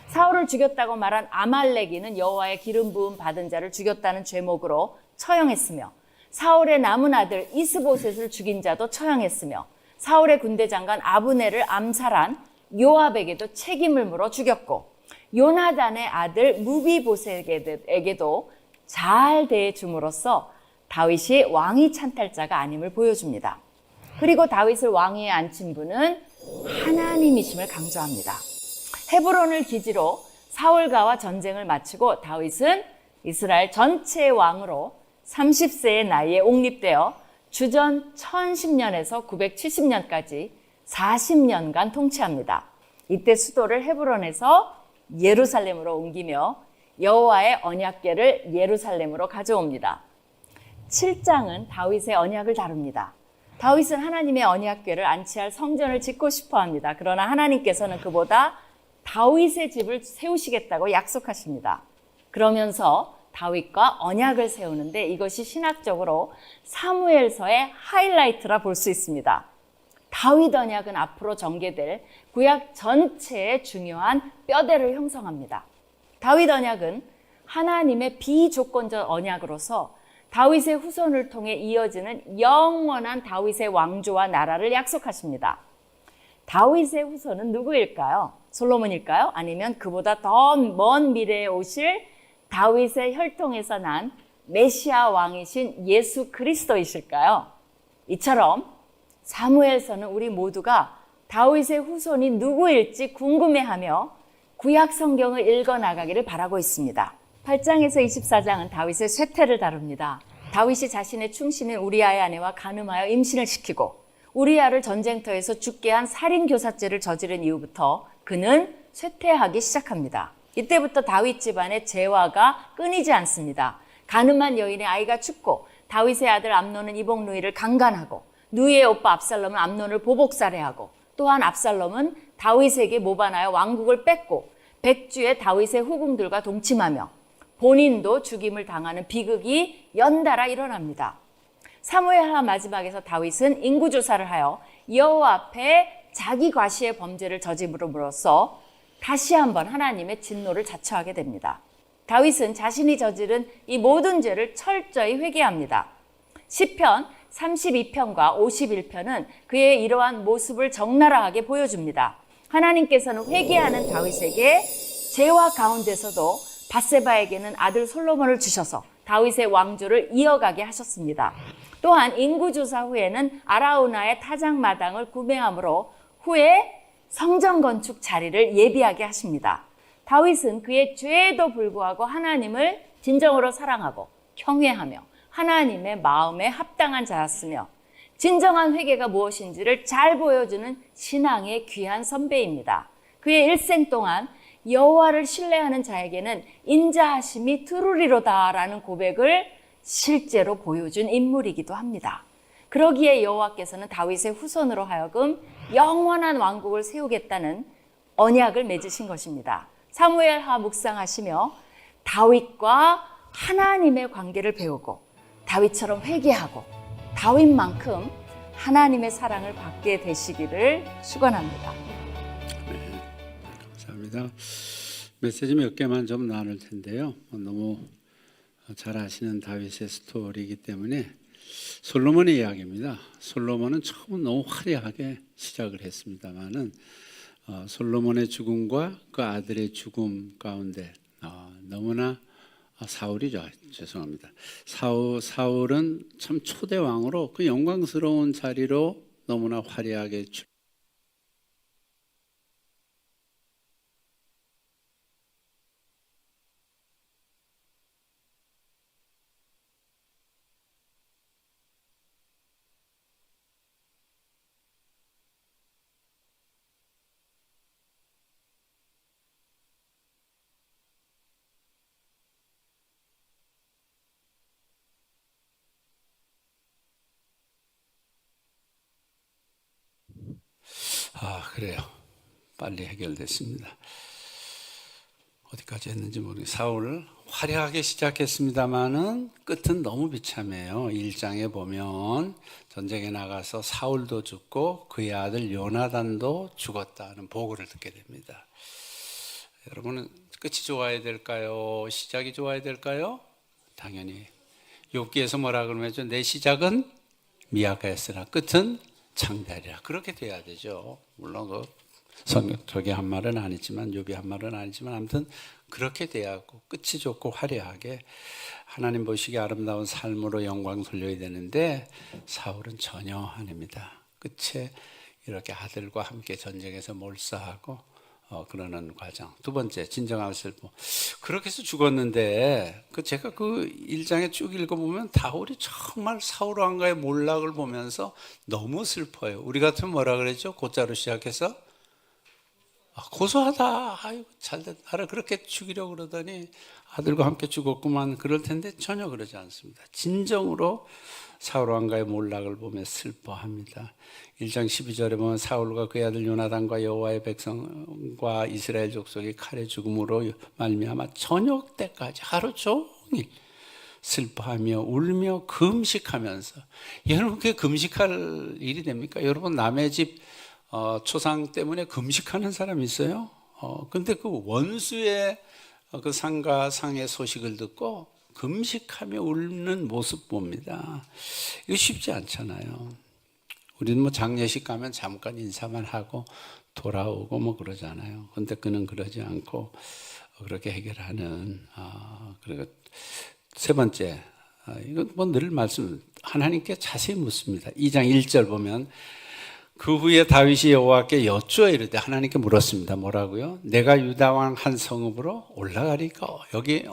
사울을 죽였다고 말한 아말렉이는 여호와의 기름 부음 받은 자를 죽였다는 죄목으로 처형했으며 사울의 남은 아들 이스보셋을 죽인 자도 처형했으며 사울의 군대 장관 아브넬을 암살한 요압에게도 책임을 물어 죽였고 요나단의 아들 무비보셋에게도 잘 대해줌으로써 다윗이 왕위 찬탈자가 아님을 보여줍니다. 그리고 다윗을 왕위에 앉힌 분은 하나님이심을 강조합니다. 헤브론을 기지로 사울과와 전쟁을 마치고 다윗은 이스라엘 전체의 왕으로 30세의 나이에 옹립되어 주전 1010년에서 970년까지 40년간 통치합니다. 이때 수도를 헤브론에서 예루살렘으로 옮기며 여호와의 언약궤를 예루살렘으로 가져옵니다. 7장은 다윗의 언약을 다룹니다. 다윗은 하나님의 언약궤를 안치할 성전을 짓고 싶어 합니다. 그러나 하나님께서는 그보다 다윗의 집을 세우시겠다고 약속하십니다. 그러면서 다윗과 언약을 세우는데 이것이 신학적으로 사무엘서의 하이라이트라 볼 수 있습니다. 다윗 언약은 앞으로 전개될 구약 전체의 중요한 뼈대를 형성합니다. 다윗 언약은 하나님의 비조건적 언약으로서 다윗의 후손을 통해 이어지는 영원한 다윗의 왕조와 나라를 약속하십니다. 다윗의 후손은 누구일까요? 솔로몬일까요? 아니면 그보다 더 먼 미래에 오실 다윗의 혈통에서 난 메시아 왕이신 예수 그리스도이실까요? 이처럼 사무엘서는 우리 모두가 다윗의 후손이 누구일지 궁금해하며 구약 성경을 읽어나가기를 바라고 있습니다. 8장에서 24장은 다윗의 쇠퇴를 다룹니다. 다윗이 자신의 충신인 우리아의 아내와 간음하여 임신을 시키고 우리아를 전쟁터에서 죽게 한 살인교사죄를 저지른 이후부터 그는 쇠퇴하기 시작합니다. 이때부터 다윗 집안의 재화가 끊이지 않습니다. 간음한 여인의 아이가 죽고 다윗의 아들 암논은 이복 누이를 강간하고 누이의 오빠 압살롬은 암논을 보복살해하고 또한 압살롬은 다윗에게 모반하여 왕국을 뺏고 백주의 다윗의 후궁들과 동침하며 본인도 죽임을 당하는 비극이 연달아 일어납니다. 사무엘하 마지막에서 다윗은 인구조사를 하여 여호와 앞에 자기 과시의 범죄를 저지름으로써 다시 한번 하나님의 진노를 자처하게 됩니다. 다윗은 자신이 저지른 이 모든 죄를 철저히 회개합니다. 시편 32편과 51편은 그의 이러한 모습을 적나라하게 보여줍니다. 하나님께서는 회개하는 다윗에게 죄와 가운데서도 밧세바에게는 아들 솔로몬을 주셔서 다윗의 왕조를 이어가게 하셨습니다. 또한 인구조사 후에는 아라우나의 타작마당을 구매함으로 후에 성전 건축 자리를 예비하게 하십니다. 다윗은 그의 죄에도 불구하고 하나님을 진정으로 사랑하고 경외하며 하나님의 마음에 합당한 자였으며 진정한 회개가 무엇인지를 잘 보여주는 신앙의 귀한 선배입니다. 그의 일생 동안 여호와를 신뢰하는 자에게는 인자하심이 두루리로다라는 고백을 실제로 보여준 인물이기도 합니다. 그러기에 여호와께서는 다윗의 후손으로 하여금 영원한 왕국을 세우겠다는 언약을 맺으신 것입니다. 사무엘하 묵상하시며 다윗과 하나님의 관계를 배우고 다윗처럼 회개하고 다윗만큼 하나님의 사랑을 받게 되시기를 축원합니다. 네, 감사합니다. 메시지 몇 개만 좀 나눌 텐데요. 너무 잘 아시는 다윗의 스토리이기 때문에 솔로몬의 이야기입니다. 솔로몬은 처음 너무 화려하게 시작을 했습니다만은 솔로몬의 죽음과 그 아들의 죽음 가운데 너무나 사울이죠. 죄송합니다. 사울은 참 초대 왕으로 그 영광스러운 자리로 너무나 화려하게 그래요. 빨리 해결됐습니다. 어디까지 했는지 모르겠어요. 사울을 화려하게 시작했습니다마는 끝은 너무 비참해요. 1장에 보면 전쟁에 나가서 사울도 죽고 그의 아들 요나단도 죽었다는 보고를 듣게 됩니다. 여러분은 끝이 좋아야 될까요? 시작이 좋아야 될까요? 당연히 욥기에서 뭐라 그러면서 내 시작은 미약하였으나 끝은 창대하리라. 그렇게 돼야 되죠. 물론 그 성경 저게 한 말은 아니지만 욥이 한 말은 아니지만 아무튼 그렇게 돼야 하고 끝이 좋고 화려하게 하나님 보시기에 아름다운 삶으로 영광 돌려야 되는데 사울은 전혀 아닙니다. 끝에 이렇게 아들과 함께 전쟁에서 몰사하고 그러는 과정. 두 번째, 진정한 슬픔. 그렇게 해서 죽었는데 제가 그 1장에 쭉 읽어보면 다윗이 정말 사울 왕가의 몰락을 보면서 너무 슬퍼요. 우리 같으면 뭐라 그랬죠? 고자로 시작해서 고소하다. 아이고 잘됐다. 나를 그렇게 죽이려고 그러더니 아들과 함께 죽었구만. 그럴 텐데 전혀 그러지 않습니다. 진정으로 사울 왕가의 몰락을 보며 슬퍼합니다. 1장 12절에 보면 사울과 그의 아들 요나단과 여호와의 백성과 이스라엘 족속이 칼에 죽음으로 말미암아 저녁 때까지 하루 종일 슬퍼하며 울며 금식하면서. 여러분 그게 금식할 일이 됩니까? 여러분 남의 집 초상 때문에 금식하는 사람 있어요? 근데 그 원수의 그 상가 상의 소식을 듣고 금식하며 울는 모습 봅니다. 이거 쉽지 않잖아요. 우리는 뭐 장례식 가면 잠깐 인사만 하고 돌아오고 뭐 그러잖아요. 근데 그는 그러지 않고 그렇게 해결하는. 그리고 세 번째, 이건 뭐 늘 하나님께 자세히 묻습니다. 2장 1절 보면 그 후에 다윗이 여호와께 여쭈어 이르되 하나님께 물었습니다. 뭐라고요? 내가 유다 왕 한 성읍으로 올라가리까? 여기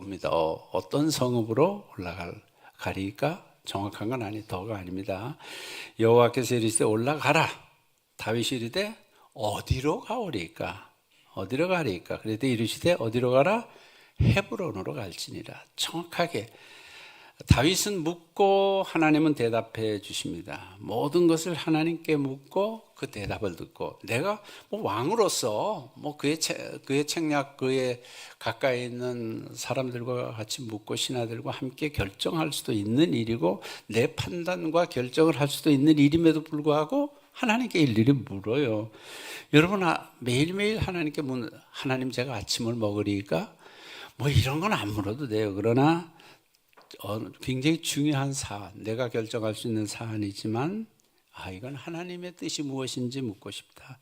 입니다. 어떤 성읍으로 올라가리까? 정확한 건 더가 아닙니다. 여호와께서 이르시되 올라가라. 다윗이 이르되 어디로 가오리까? 어디로 가리까? 그랬더니 이르시되 어디로 가라? 헤브론으로 갈지니라. 정확하게 다윗은 묻고 하나님은 대답해 주십니다. 모든 것을 하나님께 묻고 그 대답을 듣고 내가 뭐 왕으로서 뭐 그의 책략 그의 가까이 있는 사람들과 같이 묻고 신하들과 함께 결정할 수도 있는 일이고 내 판단과 결정을 할 수도 있는 일임에도 불구하고 하나님께 일일이 물어요. 여러분 매일매일 하나님께 하나님 제가 아침을 먹으리까? 뭐 이런 건 안 물어도 돼요. 그러나 굉장히 중요한 사안, 내가 결정할 수 있는 사안이지만 이건 하나님의 뜻이 무엇인지 묻고 싶다.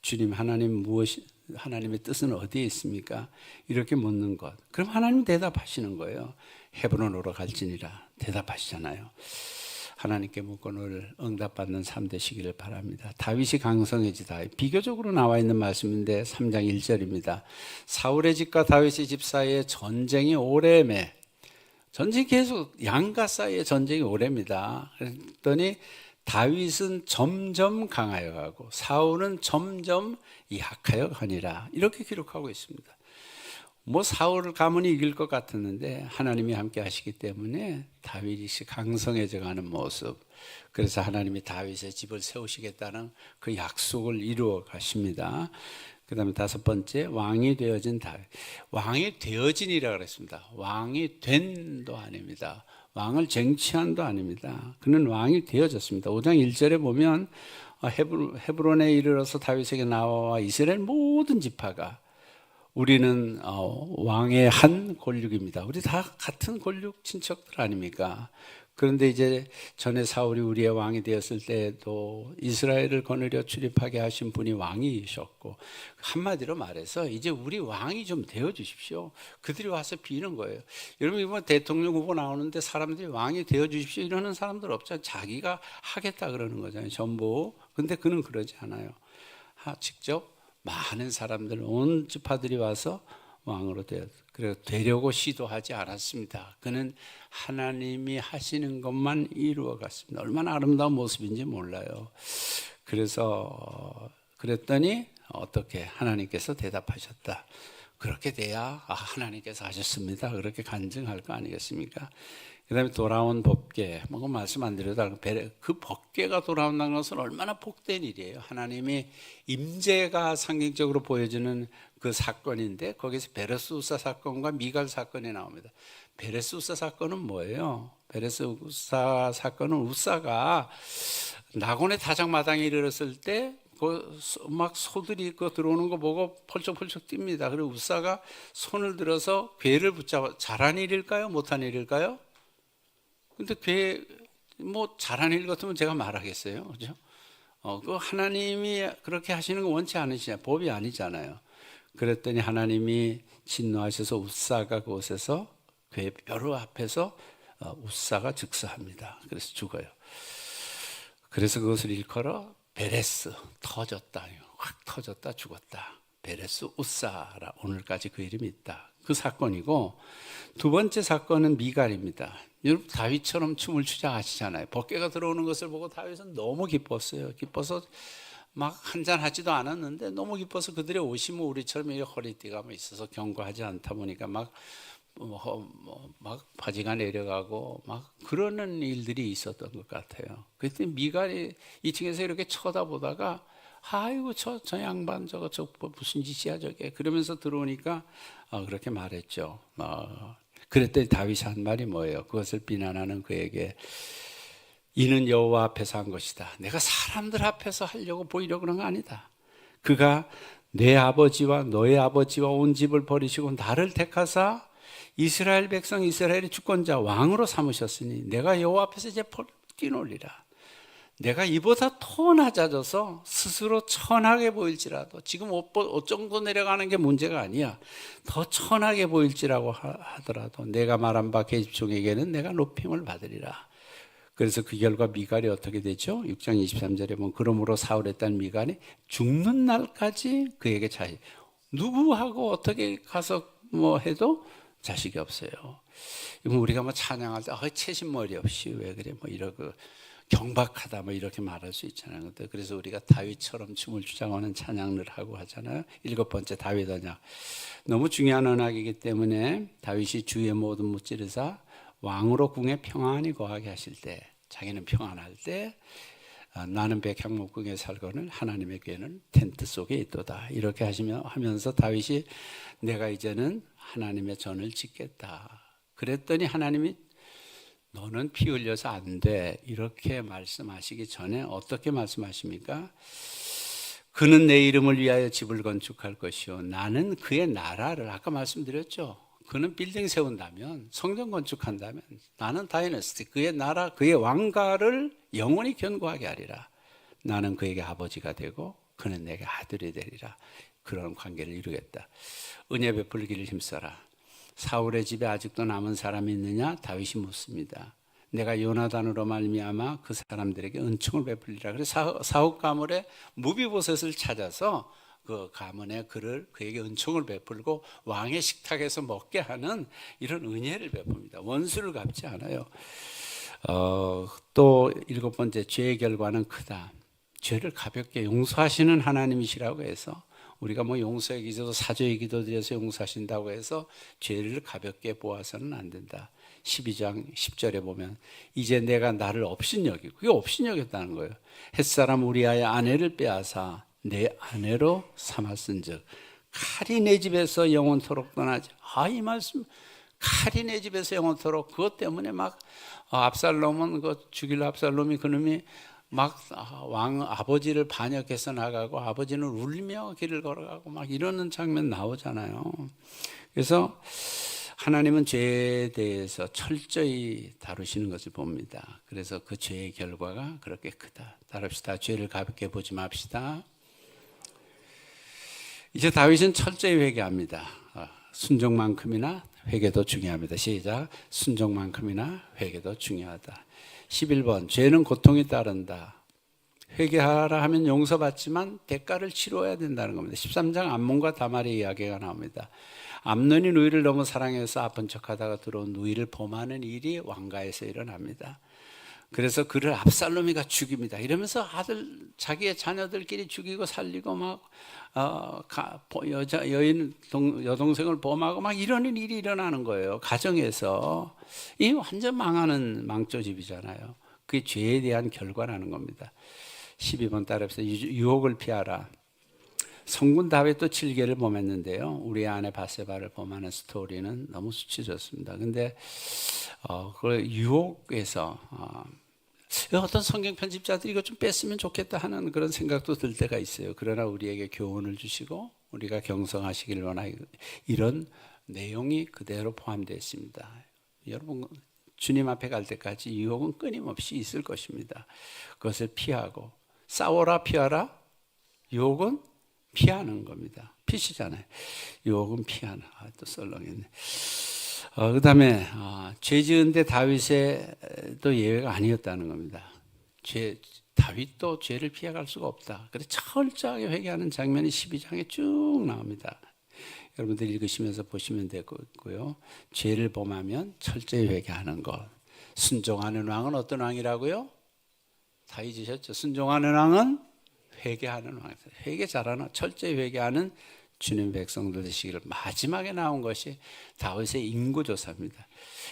주님, 하나님의 뜻은 어디에 있습니까? 이렇게 묻는 것. 그럼 하나님 대답하시는 거예요. 헤브론으로 갈지니라 대답하시잖아요. 하나님께 묻고 늘 응답받는 삶 되시기를 바랍니다. 다윗이 강성해지다. 비교적으로 나와 있는 말씀인데 3장 1절입니다. 사울의 집과 다윗의 집 사이에 전쟁이 오래매. 전쟁이 계속 양가 사이의 전쟁이 오래입니다. 그랬더니 다윗은 점점 강하여 가고 사울은 점점 약하여 가니라. 이렇게 기록하고 있습니다. 뭐 사울을 가문이 이길 것 같았는데 하나님이 함께 하시기 때문에 다윗이 강성해져 가는 모습. 그래서 하나님이 다윗의 집을 세우시겠다는 그 약속을 이루어 가십니다. 그 다음에 다섯 번째, 왕이 되어진 다윗. 왕이 되어진이라 그랬습니다. 왕이 된도 아닙니다. 왕을 쟁취한도 아닙니다. 그는 왕이 되어졌습니다. 5장 1절에 보면 헤브론에 이르러서 다윗에게 나와 이스라엘 모든 지파가 우리는 왕의 한 권력입니다. 우리 다 같은 권력 친척들 아닙니까? 그런데 이제 전에 사울이 우리의 왕이 되었을 때도 이스라엘을 거느려 출입하게 하신 분이 왕이셨고, 한마디로 말해서 이제 우리 왕이 좀 되어 주십시오. 그들이 와서 비는 거예요. 여러분 이번 대통령 후보 나오는데 사람들이 왕이 되어 주십시오 이러는 사람들 없잖아요. 자기가 하겠다 그러는 거잖아요, 전부. 근데 그는 그러지 않아요. 직접 많은 사람들, 온 지파들이 와서 왕으로 되려고 시도하지 않았습니다. 그는 하나님이 하시는 것만 이루어 갔습니다. 얼마나 아름다운 모습인지 몰라요. 그랬더니 어떻게 하나님께서 대답하셨다. 그렇게 돼야 하나님께서 하셨습니다. 그렇게 간증할 거 아니겠습니까? 그 다음에 돌아온 법궤, 뭐 말씀 안 드려도 그 법궤가 돌아온다는 것은 얼마나 복된 일이에요. 하나님이 임재가 상징적으로 보여주는 그 사건인데, 거기서 베레스우사 사건과 미갈 사건이 나옵니다. 베레스우사 사건은 뭐예요? 베레스우사 사건은 우사가 나곤의 다장마당에 이르렀을 때 막 소들이 들어오는 거 보고 펄쩍펄쩍 뜁니다. 그리고 우사가 손을 들어서 궤를 붙잡아. 잘한 일일까요? 못한 일일까요? 근데 잘한 일 같으면 제가 말하겠어요. 그죠? 그 하나님이 그렇게 하시는 거 원치 않으시냐? 법이 아니잖아요. 그랬더니 하나님이 진노하셔서 우사가 그곳에서 궤 뼈로 앞에서 우사가 즉사합니다. 그래서 죽어요. 그래서 그것을 일컬어 베레스, 터졌다. 확 터졌다, 죽었다. 베레스 우사라, 오늘까지 그 이름이 있다. 그 사건이고, 두 번째 사건은 미갈입니다. 여러분 다윗처럼 춤을 추자 하시잖아요. 법궤가 들어오는 것을 보고 다윗은 너무 기뻤어요. 기뻐서 막 한잔 하지도 않았는데 너무 기뻐서 그들의 옷이 우리처럼 이렇게 허리띠가 있어서 견고하지 않다 보니까 막 바지가 내려가고 막 그러는 일들이 있었던 것 같아요. 그때 미갈이 2층에서 이렇게 쳐다보다가 아이고 저 양반 저거 무슨 짓이야 저게, 그러면서 들어오니까 그렇게 말했죠. 그랬더니 다윗이 한 말이 뭐예요? 그것을 비난하는 그에게, 이는 여호와 앞에서 한 것이다. 내가 사람들 앞에서 하려고 보이려고 그런 거 아니다. 그가 내 아버지와 너의 아버지와 온 집을 버리시고 나를 택하사 이스라엘 백성 이스라엘의 주권자 왕으로 삼으셨으니 내가 여호와 앞에서 이제 뛰놀리라. 내가 이보다 더 낮아져서 스스로 천하게 보일지라도, 지금 옷 정도 내려가는 게 문제가 아니야. 더 천하게 보일지라고 하더라도 내가 말한 바 계집종에게는 내가 높임을 받으리라. 그래서 그 결과 미갈이 어떻게 되죠? 6장 23절에 보면 그러므로 사울의 딸 미갈이 죽는 날까지 그에게 누구하고 어떻게 가서 해도 자식이 없어요. 우리가 찬양할 때 채신머리 없이 왜 그래 이러고 경박하다 이렇게 말할 수 있잖아요. 그래서 우리가 다윗처럼 춤을 추자고 하는 찬양을 하고 하잖아요. 7번째 다윗 언약. 너무 중요한 언약이기 때문에 다윗이 주의 모든 무찌르사 왕으로 궁에 평안히 거하게 하실 때, 자기는 평안할 때 나는 백향목궁에 살거늘 하나님의 궤는 텐트 속에 있도다. 이렇게 하면서 다윗이 내가 이제는 하나님의 전을 짓겠다. 그랬더니 하나님이 너는 피 흘려서 안 돼. 이렇게 말씀하시기 전에 어떻게 말씀하십니까? 그는 내 이름을 위하여 집을 건축할 것이요. 나는 그의 나라를, 아까 말씀드렸죠. 그는 빌딩 세운다면, 성전 건축한다면 나는 다이너스티, 그의 나라, 그의 왕가를 영원히 견고하게 하리라. 나는 그에게 아버지가 되고 그는 내게 아들이 되리라. 그런 관계를 이루겠다. 은혜 베풀기를 힘써라. 사울의 집에 아직도 남은 사람이 있느냐? 다윗이 묻습니다. 내가 요나단으로 말미암아 그 사람들에게 은총을 베풀리라. 그래서 사욱 가문의 무비보셋을 찾아서 그 가문의 그에게 은총을 베풀고 왕의 식탁에서 먹게 하는 이런 은혜를 베풉니다. 원수를 갚지 않아요. 또 7번째, 죄의 결과는 크다. 죄를 가볍게 용서하시는 하나님이시라고 해서 우리가 용서의 기도도 사죄의 기도 드려서 용서하신다고 해서 죄를 가볍게 보아서는 안 된다. 12장 10절에 보면 이제 내가 나를 업신여기고, 그게 업신여겼다는 거예요. 햇사람 우리아의 아내를 빼앗아 내 아내로 삼았은즉 칼이 내 집에서 영원토록 떠나지. 이 말씀, 칼이 내 집에서 영원토록. 그것 때문에 막 압살롬은 죽일 압살롬이 그놈이 막 왕 아버지를 반역해서 나가고 아버지는 울며 길을 걸어가고 막 이러는 장면 나오잖아요. 그래서 하나님은 죄에 대해서 철저히 다루시는 것을 봅니다. 그래서 그 죄의 결과가 그렇게 크다. 따릅시다. 죄를 가볍게 보지 맙시다. 이제 다윗은 철저히 회개합니다. 순종만큼이나 회개도 중요합니다. 시작. 순종만큼이나 회개도 중요하다. 11번 죄는 고통이 따른다. 회개하라 하면 용서받지만 대가를 치러야 된다는 겁니다. 13장 암몬과 다말의 이야기가 나옵니다. 암논이 누이를 너무 사랑해서 아픈 척하다가 들어온 누이를 범하는 일이 왕가에서 일어납니다. 그래서 그를 압살롬이가 죽입니다. 이러면서 자기의 자녀들끼리 죽이고 살리고 막 여동생을 범하고 막 이러는 일이 일어나는 거예요. 가정에서. 이 완전 망하는 망조집이잖아요. 그게 죄에 대한 결과라는 겁니다. 12번 따라합시다. 유혹을 피하라. 성군 다윗도 7계를 범했는데요. 우리 아내 바세바를 범하는 스토리는 너무 수치졌습니다. 근데 그 유혹에서 어떤 성경 편집자들이 이거 좀 뺐으면 좋겠다 하는 그런 생각도 들 때가 있어요. 그러나 우리에게 교훈을 주시고 우리가 경성하시길 원하고 이런 내용이 그대로 포함되어 있습니다. 여러분 주님 앞에 갈 때까지 유혹은 끊임없이 있을 것입니다. 그것을 피하고 싸워라 피하라. 유혹은 피하는 겁니다. 피시잖아요. 유혹은 피하는. 또 썰렁했네. 그 다음에 죄 지은데 다윗의 또 예외가 아니었다는 겁니다. 다윗도 죄를 피해갈 수가 없다. 그래서 철저하게 회개하는 장면이 12장에 쭉 나옵니다. 여러분들 읽으시면서 보시면 되고요. 죄를 범하면 철저히 회개하는 것. 순종하는 왕은 어떤 왕이라고요? 다윗이셨죠. 순종하는 왕은 회개하는 왕. 회개 잘하는, 철저히 회개하는 주님 백성들 되시기를. 마지막에 나온 것이 다윗의 인구조사입니다.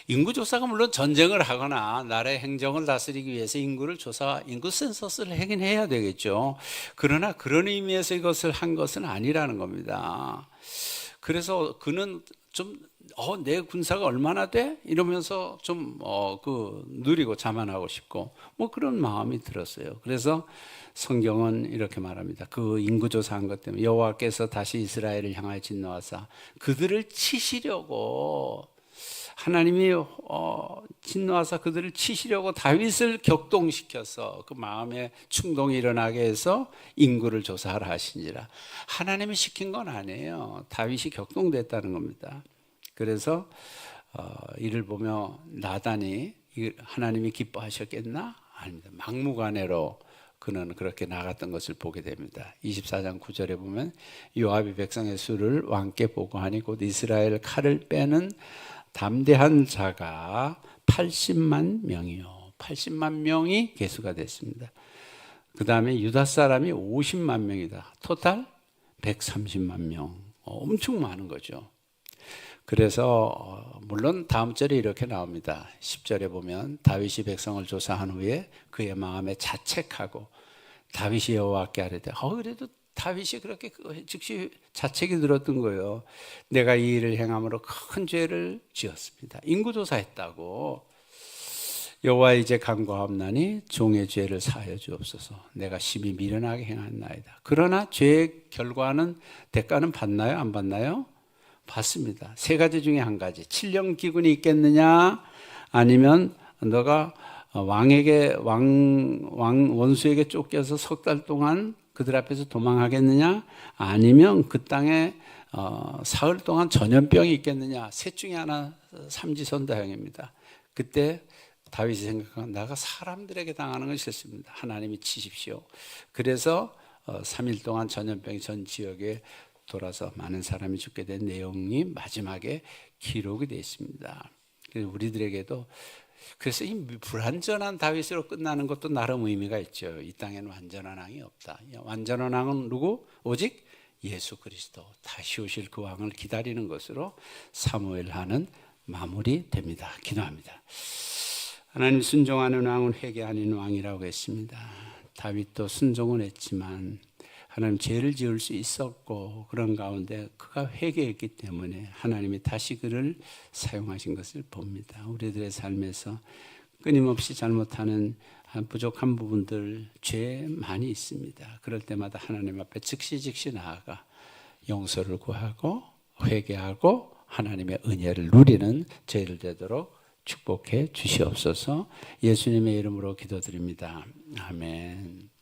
인구조사가 물론 전쟁을 하거나 나라의 행정을 다스리기 위해서 인구 센서스를 하긴 해야 되겠죠. 그러나 그런 의미에서 이것을 한 것은 아니라는 겁니다. 그래서 그는 좀 내 군사가 얼마나 돼? 이러면서 좀 누리고 자만하고 싶고 뭐 그런 마음이 들었어요. 그래서 성경은 이렇게 말합니다. 그 인구조사한 것 때문에 여호와께서 다시 이스라엘을 향하여 진노하사 그들을 치시려고 하나님이 진노하사 그들을 치시려고 다윗을 격동시켜서 그 마음에 충동이 일어나게 해서 인구를 조사하라 하시니라. 하나님이 시킨 건 아니에요. 다윗이 격동됐다는 겁니다. 그래서 이를 보며 나단이 하나님이 기뻐하셨겠나? 아닙니다. 막무가내로 그는 그렇게 나갔던 것을 보게 됩니다. 24장 9절에 보면 요압이 백성의 수를 왕께 보고하니 곧 이스라엘 칼을 빼는 담대한 자가 80만 명이요. 80만 명이 계수가 됐습니다. 그 다음에 유다 사람이 50만 명이다. 토탈 130만 명. 엄청 많은 거죠. 그래서 물론 다음 절에 이렇게 나옵니다. 10절에 보면 다윗이 백성을 조사한 후에 그의 마음에 자책하고 다윗이 여호와께 아뢰되 그래도 다윗이 그렇게 즉시 자책이 들었던 거예요. 내가 이 일을 행함으로 큰 죄를 지었습니다. 인구조사했다고. 여호와 이제 간구하옵나니 종의 죄를 사하여 주옵소서. 내가 심히 미련하게 행하나이다. 그러나 죄의 결과는 대가는 받나요? 안 받나요? 받습니다. 세 가지 중에 한 가지. 7년 기근이 있겠느냐? 아니면 너가 원수에게 쫓겨서 석 달 동안 그들 앞에서 도망하겠느냐? 아니면 그 땅에 사흘 동안 전염병이 있겠느냐? 셋 중에 하나 삼지선다형입니다. 그때 다윗이 생각한 내가 사람들에게 당하는 건 싫습니다. 하나님이 치십시오. 그래서 3일 동안 전염병이 전 지역에 돌아서 많은 사람이 죽게 된 내용이 마지막에 기록이 되어 있습니다. 그래서 우리들에게도 그래서 이 불완전한 다윗으로 끝나는 것도 나름 의미가 있죠. 이 땅에는 완전한 왕이 없다. 완전한 왕은 누구? 오직 예수 그리스도. 다시 오실 그 왕을 기다리는 것으로 사무엘하는 마무리됩니다. 기도합니다. 하나님, 순종하는 왕은 회개 아닌 왕이라고 했습니다. 다윗도 순종은 했지만 하나님 죄를 지을 수 있었고 그런 가운데 그가 회개했기 때문에 하나님이 다시 그를 사용하신 것을 봅니다. 우리들의 삶에서 끊임없이 잘못하는 부족한 부분들, 죄 많이 있습니다. 그럴 때마다 하나님 앞에 즉시 나아가 용서를 구하고 회개하고 하나님의 은혜를 누리는 저희들 되도록 축복해 주시옵소서. 예수님의 이름으로 기도드립니다. 아멘.